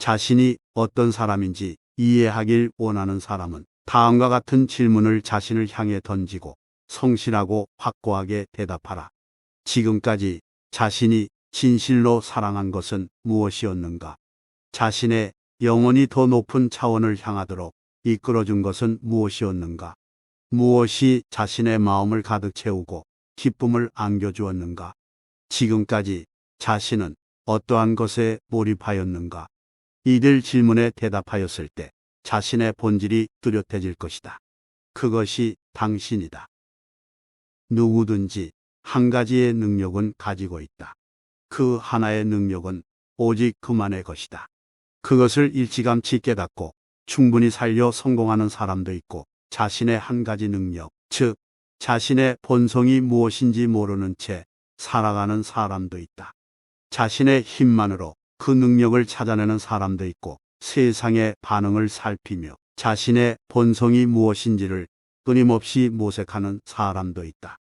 자신이 어떤 사람인지 이해하길 원하는 사람은 다음과 같은 질문을 자신을 향해 던지고 성실하고 확고하게 대답하라. 지금까지 자신이 진실로 사랑한 것은 무엇이었는가? 자신의 영혼이 더 높은 차원을 향하도록 이끌어준 것은 무엇이었는가? 무엇이 자신의 마음을 가득 채우고 기쁨을 안겨주었는가? 지금까지 자신은 어떠한 것에 몰입하였는가? 이들 질문에 대답하였을 때 자신의 본질이 뚜렷해질 것이다. 그것이 당신이다. 누구든지 한 가지의 능력은 가지고 있다. 그 하나의 능력은 오직 그만의 것이다. 그것을 일찌감치 깨닫고 충분히 살려 성공하는 사람도 있고, 자신의 한 가지 능력, 즉 자신의 본성이 무엇인지 모르는 채 살아가는 사람도 있다. 자신의 힘만으로 그 능력을 찾아내는 사람도 있고, 세상의 반응을 살피며 자신의 본성이 무엇인지를 끊임없이 모색하는 사람도 있다.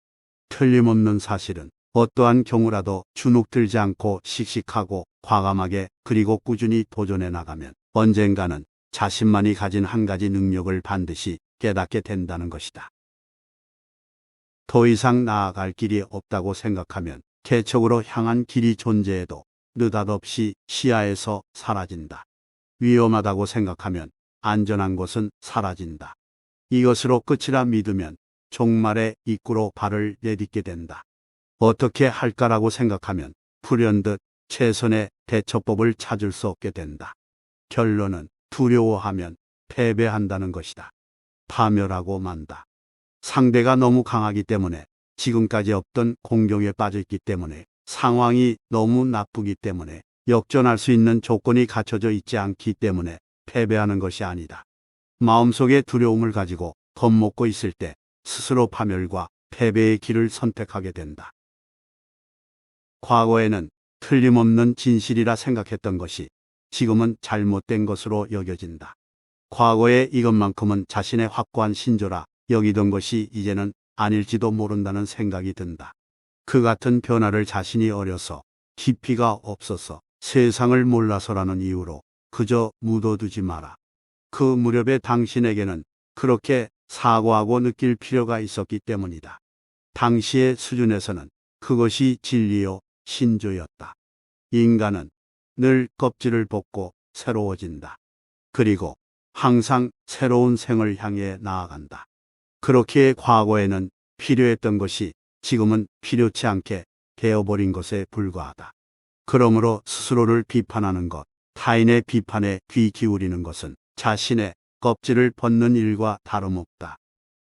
틀림없는 사실은 어떠한 경우라도 주눅들지 않고 씩씩하고 과감하게 그리고 꾸준히 도전해 나가면 언젠가는 자신만이 가진 한 가지 능력을 반드시 깨닫게 된다는 것이다. 더 이상 나아갈 길이 없다고 생각하면 개척으로 향한 길이 존재해도 느닷없이 시야에서 사라진다. 위험하다고 생각하면 안전한 곳은 사라진다. 이것으로 끝이라 믿으면 종말의 입구로 발을 내딛게 된다. 어떻게 할까라고 생각하면 불현듯 최선의 대처법을 찾을 수 없게 된다. 결론은 두려워하면 패배한다는 것이다. 파멸하고 만다. 상대가 너무 강하기 때문에, 지금까지 없던 공격에 빠져있기 때문에, 상황이 너무 나쁘기 때문에, 역전할 수 있는 조건이 갖춰져 있지 않기 때문에 패배하는 것이 아니다. 마음속에 두려움을 가지고 겁먹고 있을 때 스스로 파멸과 패배의 길을 선택하게 된다. 과거에는 틀림없는 진실이라 생각했던 것이 지금은 잘못된 것으로 여겨진다. 과거에 이것만큼은 자신의 확고한 신조라 여기던 것이 이제는 아닐지도 모른다는 생각이 든다. 그 같은 변화를 자신이 어려서, 깊이가 없어서, 세상을 몰라서라는 이유로 그저 묻어두지 마라. 그 무렵에 당신에게는 그렇게 사과하고 느낄 필요가 있었기 때문이다. 당시의 수준에서는 그것이 진리요 신조였다. 인간은 늘 껍질을 벗고 새로워진다. 그리고 항상 새로운 생을 향해 나아간다. 그렇게 과거에는 필요했던 것이 지금은 필요치 않게 되어버린 것에 불과하다. 그러므로 스스로를 비판하는 것, 타인의 비판에 귀 기울이는 것은 자신의 껍질을 벗는 일과 다름없다.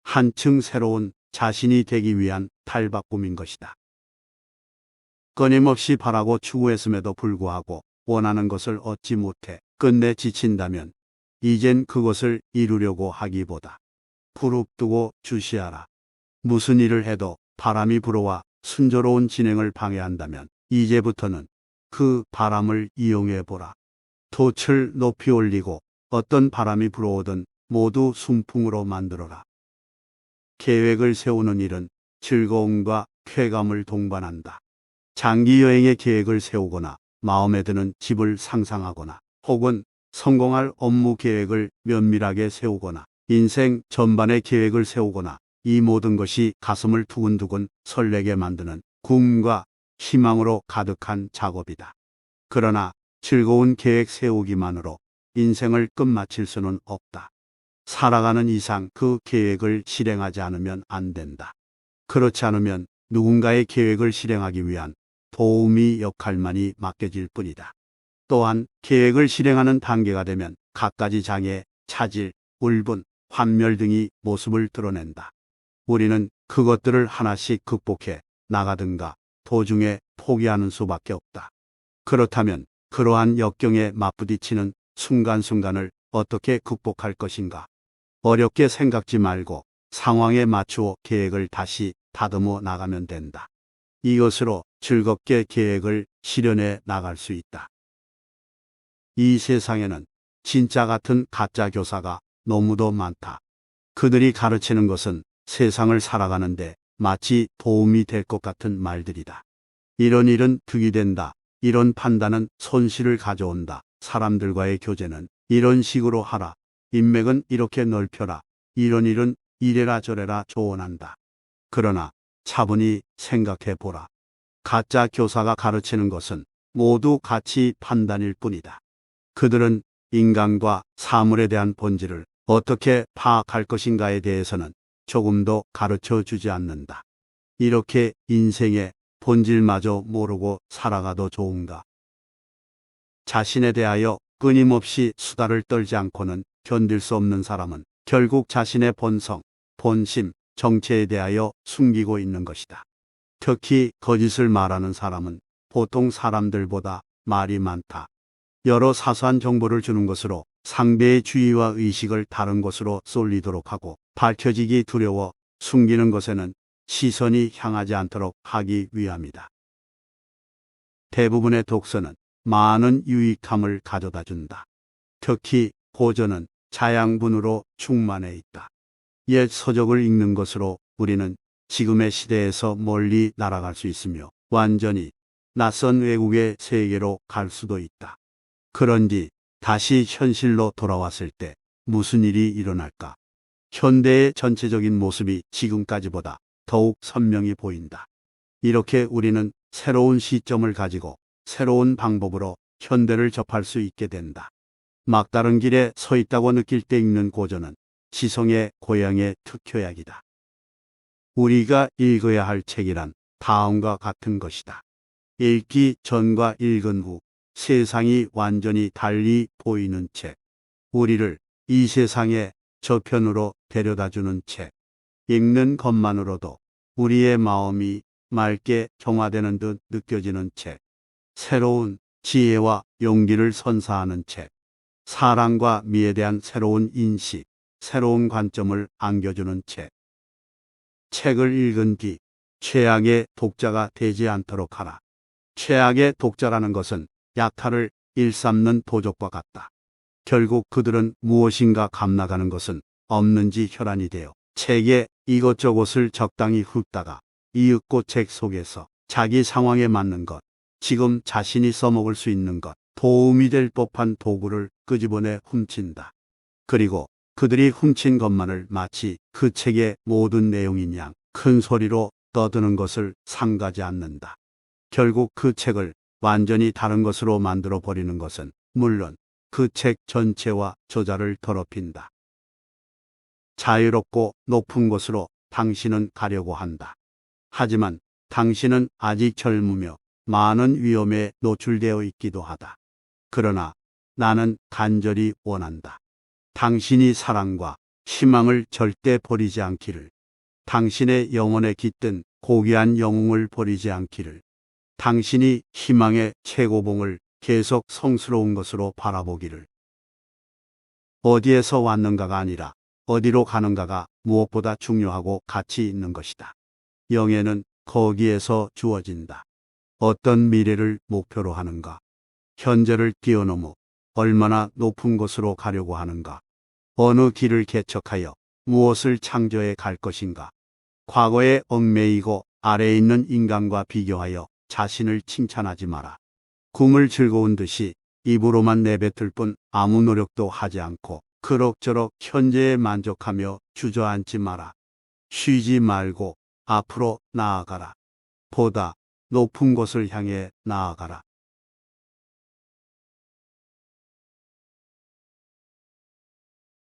한층 새로운 자신이 되기 위한 탈바꿈인 것이다. 끊임없이 바라고 추구했음에도 불구하고 원하는 것을 얻지 못해 끝내 지친다면 이젠 그것을 이루려고 하기보다 부릅뜨고 주시하라. 무슨 일을 해도 바람이 불어와 순조로운 진행을 방해한다면 이제부터는 그 바람을 이용해보라. 돛을 높이 올리고 어떤 바람이 불어오든 모두 순풍으로 만들어라. 계획을 세우는 일은 즐거움과 쾌감을 동반한다. 장기 여행의 계획을 세우거나 마음에 드는 집을 상상하거나 혹은 성공할 업무 계획을 면밀하게 세우거나 인생 전반의 계획을 세우거나, 이 모든 것이 가슴을 두근두근 설레게 만드는 꿈과 희망으로 가득한 작업이다. 그러나 즐거운 계획 세우기만으로 인생을 끝마칠 수는 없다. 살아가는 이상 그 계획을 실행하지 않으면 안 된다. 그렇지 않으면 누군가의 계획을 실행하기 위한 도우미 역할만이 맡겨질 뿐이다. 또한 계획을 실행하는 단계가 되면 갖가지 장애, 차질, 울분, 환멸 등이 모습을 드러낸다. 우리는 그것들을 하나씩 극복해 나가든가 도중에 포기하는 수밖에 없다. 그렇다면 그러한 역경에 맞부딪히는 순간순간을 어떻게 극복할 것인가? 어렵게 생각지 말고 상황에 맞추어 계획을 다시 다듬어 나가면 된다. 이것으로 즐겁게 계획을 실현해 나갈 수 있다. 이 세상에는 진짜 같은 가짜 교사가 너무도 많다. 그들이 가르치는 것은 세상을 살아가는데 마치 도움이 될 것 같은 말들이다. 이런 일은 득이 된다. 이런 판단은 손실을 가져온다. 사람들과의 교제는 이런 식으로 하라. 인맥은 이렇게 넓혀라. 이런 일은 이래라 저래라 조언한다. 그러나 차분히 생각해 보라. 가짜 교사가 가르치는 것은 모두 가치 판단일 뿐이다. 그들은 인간과 사물에 대한 본질을 어떻게 파악할 것인가에 대해서는 조금도 가르쳐 주지 않는다. 이렇게 인생의 본질마저 모르고 살아가도 좋은가? 자신에 대하여 끊임없이 수다를 떨지 않고는 견딜 수 없는 사람은 결국 자신의 본성, 본심, 정체에 대하여 숨기고 있는 것이다. 특히 거짓을 말하는 사람은 보통 사람들보다 말이 많다. 여러 사소한 정보를 주는 것으로 상대의 주의와 의식을 다른 것으로 쏠리도록 하고 밝혀지기 두려워 숨기는 것에는 시선이 향하지 않도록 하기 위함이다. 대부분의 독서는 많은 유익함을 가져다 준다. 특히 고전은 자양분으로 충만해 있다. 옛 서적을 읽는 것으로 우리는 지금의 시대에서 멀리 날아갈 수 있으며 완전히 낯선 외국의 세계로 갈 수도 있다. 그런지 다시 현실로 돌아왔을 때 무슨 일이 일어날까? 현대의 전체적인 모습이 지금까지보다 더욱 선명히 보인다. 이렇게 우리는 새로운 시점을 가지고 새로운 방법으로 현대를 접할 수 있게 된다. 막다른 길에 서 있다고 느낄 때 읽는 고전은 지성의 고향의 특효약이다. 우리가 읽어야 할 책이란 다음과 같은 것이다. 읽기 전과 읽은 후 세상이 완전히 달리 보이는 책. 우리를 이 세상의 저편으로 데려다주는 책. 읽는 것만으로도 우리의 마음이 맑게 정화되는 듯 느껴지는 책. 새로운 지혜와 용기를 선사하는 책. 사랑과 미에 대한 새로운 인식, 새로운 관점을 안겨주는 책. 책을 읽은 뒤 최악의 독자가 되지 않도록 하라. 최악의 독자라는 것은 약탈을 일삼는 도적과 같다. 결국 그들은 무엇인가 감나가는 것은 없는지 혈안이 되어 책에 이것저것을 적당히 훑다가 이윽고 책 속에서 자기 상황에 맞는 것, 지금 자신이 써먹을 수 있는 것, 도움이 될 법한 도구를 끄집어내 훔친다. 그리고 그들이 훔친 것만을 마치 그 책의 모든 내용인 양 큰 소리로 떠드는 것을 상가지 않는다. 결국 그 책을 완전히 다른 것으로 만들어 버리는 것은 물론 그 책 전체와 저자를 더럽힌다. 자유롭고 높은 곳으로 당신은 가려고 한다. 하지만 당신은 아직 젊으며 많은 위험에 노출되어 있기도 하다. 그러나 나는 간절히 원한다. 당신이 사랑과 희망을 절대 버리지 않기를. 당신의 영혼에 깃든 고귀한 영웅을 버리지 않기를. 당신이 희망의 최고봉을 계속 성스러운 것으로 바라보기를. 어디에서 왔는가가 아니라 어디로 가는가가 무엇보다 중요하고 가치 있는 것이다. 영예는 거기에서 주어진다. 어떤 미래를 목표로 하는가? 현재를 뛰어넘어 얼마나 높은 곳으로 가려고 하는가? 어느 길을 개척하여 무엇을 창조해 갈 것인가? 과거에 얽매이고 아래에 있는 인간과 비교하여 자신을 칭찬하지 마라. 꿈을 즐거운 듯이 입으로만 내뱉을 뿐 아무 노력도 하지 않고 그럭저럭 현재에 만족하며 주저앉지 마라. 쉬지 말고 앞으로 나아가라. 보다 높은 곳을 향해 나아가라.